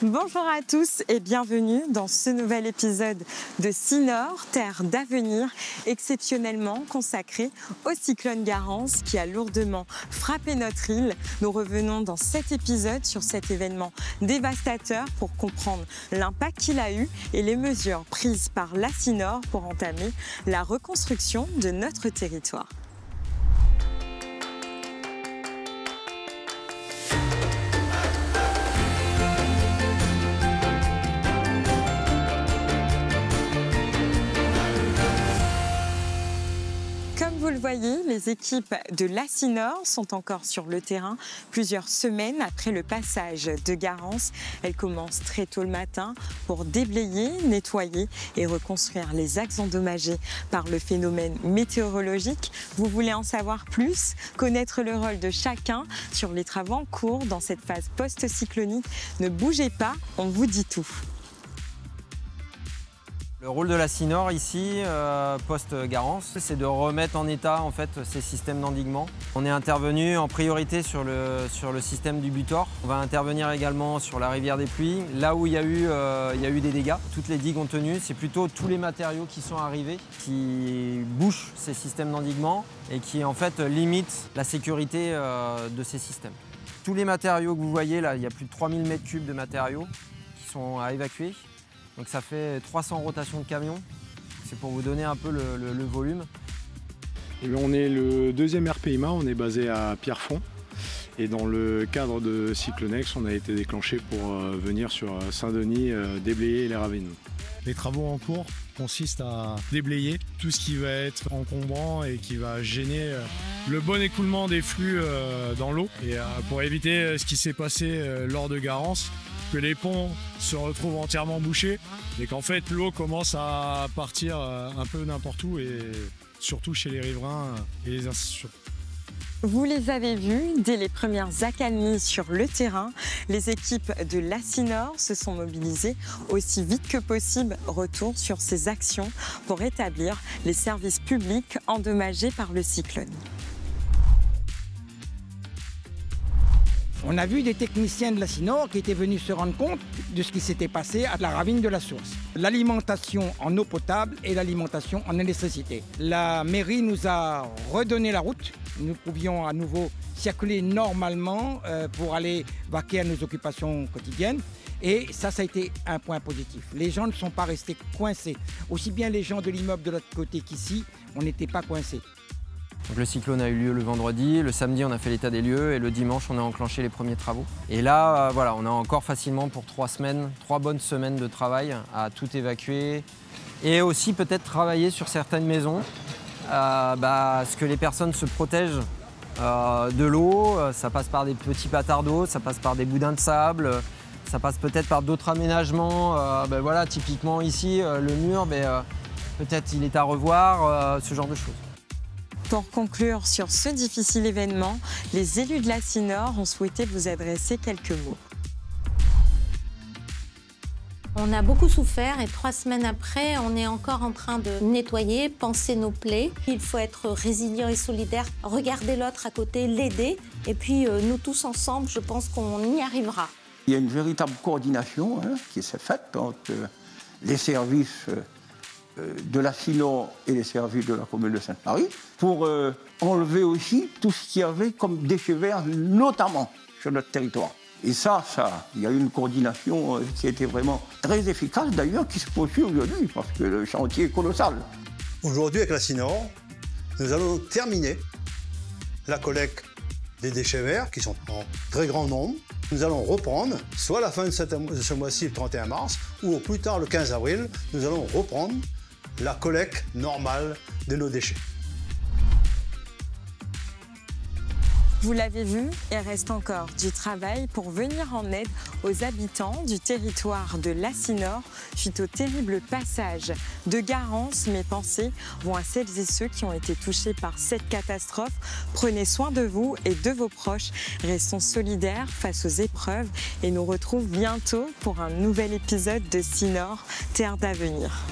Bonjour à tous et bienvenue dans ce nouvel épisode de Sinor, terre d'avenir, exceptionnellement consacré au cyclone Garance qui a lourdement frappé notre île. Nous revenons dans cet épisode sur cet événement dévastateur pour comprendre l'impact qu'il a eu et les mesures prises par la Sinor pour entamer la reconstruction de notre territoire. Vous le voyez, les équipes de la Sinor sont encore sur le terrain plusieurs semaines après le passage de Garance. Elles commencent très tôt le matin pour déblayer, nettoyer et reconstruire les axes endommagés par le phénomène météorologique. Vous voulez en savoir plus, connaître le rôle de chacun sur les travaux en cours dans cette phase post-cyclonique? Ne bougez pas, on vous dit tout. Le rôle de la Sinor ici, post-Garance, c'est de remettre en état en fait, ces systèmes d'endiguement. On est intervenu en priorité sur le système du Butor. On va intervenir également sur la rivière des Pluies, là où il y a eu des dégâts. Toutes les digues ont tenu, c'est plutôt tous les matériaux qui sont arrivés qui bouchent ces systèmes d'endiguement et qui en fait limitent la sécurité de ces systèmes. Tous les matériaux que vous voyez là, il y a plus de 3000 m3 de matériaux qui sont à évacuer. Donc ça fait 300 rotations de camions, c'est pour vous donner un peu le volume. Et on est le deuxième RPIMA, on est basé à Pierrefonds. Et dans le cadre de Cyclonex, on a été déclenché pour venir sur Saint-Denis déblayer les ravines. Les travaux en cours consistent à déblayer tout ce qui va être encombrant et qui va gêner le bon écoulement des flux dans l'eau. Et pour éviter ce qui s'est passé lors de Garance, que les ponts se retrouvent entièrement bouchés et qu'en fait l'eau commence à partir un peu n'importe où et surtout chez les riverains et les institutions. Vous les avez vus, dès les premières accalmies sur le terrain, les équipes de la Sinor se sont mobilisées aussi vite que possible. Retour sur ces actions pour rétablir les services publics endommagés par le cyclone. On a vu des techniciens de la Sinor qui étaient venus se rendre compte de ce qui s'était passé à la ravine de la Source. L'alimentation en eau potable et l'alimentation en électricité. La mairie nous a redonné la route. Nous pouvions à nouveau circuler normalement pour aller vaquer à nos occupations quotidiennes. Et ça a été un point positif. Les gens ne sont pas restés coincés. Aussi bien les gens de l'immeuble de l'autre côté qu'ici, on n'était pas coincés. Donc le cyclone a eu lieu le vendredi, le samedi on a fait l'état des lieux et le dimanche on a enclenché les premiers travaux. Et là, voilà, on a encore facilement pour 3 bonnes semaines de travail à tout évacuer et aussi peut-être travailler sur certaines maisons, ce que les personnes se protègent de l'eau. Ça passe par des petits patards d'eau, ça passe par des boudins de sable, ça passe peut-être par d'autres aménagements. Voilà, typiquement ici, le mur, peut-être il est à revoir, ce genre de choses. Pour conclure sur ce difficile événement, les élus de la Sinor ont souhaité vous adresser quelques mots. On a beaucoup souffert et 3 semaines après, on est encore en train de nettoyer, panser nos plaies. Il faut être résilient et solidaire, regarder l'autre à côté, l'aider. Et puis nous tous ensemble, je pense qu'on y arrivera. Il y a une véritable coordination qui s'est faite entre les services de la Sinor et les services de la commune de Sainte-Marie pour enlever aussi tout ce qu'il y avait comme déchets verts, notamment sur notre territoire. Et ça, il y a eu une coordination qui a été vraiment très efficace, d'ailleurs, qui se poursuit aujourd'hui, parce que le chantier est colossal. Aujourd'hui, avec la Sinor, nous allons terminer la collecte des déchets verts, qui sont en très grand nombre. Nous allons reprendre, soit à la fin de ce mois-ci, le 31 mars, ou au plus tard, le 15 avril, nous allons reprendre la collecte normale de nos déchets. Vous l'avez vu, il reste encore du travail pour venir en aide aux habitants du territoire de la Sinor suite au terrible passage de Garance. Mes pensées vont à celles et ceux qui ont été touchés par cette catastrophe. Prenez soin de vous et de vos proches. Restons solidaires face aux épreuves et nous retrouvons bientôt pour un nouvel épisode de Sinor, terre d'avenir.